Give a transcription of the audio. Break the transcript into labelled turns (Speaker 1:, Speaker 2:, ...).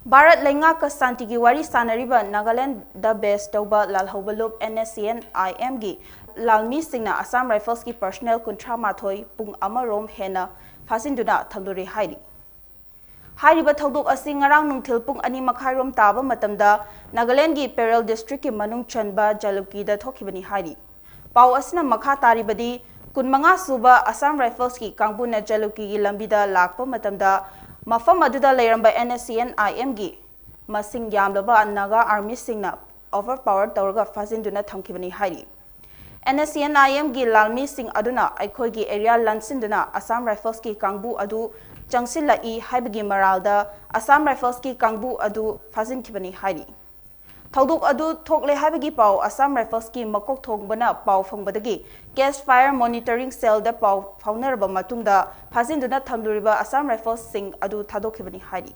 Speaker 1: Bharat Lengaka Santigi Wari Sanariba Nagaland the best Toba Lalhobalup NSCN-IM gi Lalmeeshingna Assam Rifles ki Personel Kuntra Mathoi Pung Amarom Henna Phajinduna Thamlure Hairi. Hairi ba thaudok asi ngarang nungthil pung ani makhairom taba matamda Nagaland gi Perel District ki Manung Chanba Jalupki da thokibani Hairi. Pau asina makha taribadi kunmanga suba Assam Rifles ki Kangbuna Jalupki gi lambida lakpa matamda Mafam aduda layramba NSCN-IM gi masing yamlaba Naga Army singna overpowered tawraga Phajinduna thamkibani Hairi. NSCN-IM gi Lalmeeshing aduna aikoi gi area lansinduna Assam Rifles ki Kangbu adu changsilla I haibagi maralda Assam Rifles ki Kangbu adu Phajindkibani Hairi. Thaudok adu thokle haibagi pau Assam Rifles ki makok thongbana pau fangbadagi case fire monitoring cell da pau faunaraba matungda Phajinduna thamluriba Assam Rifles sing adu thadokibani Hairi.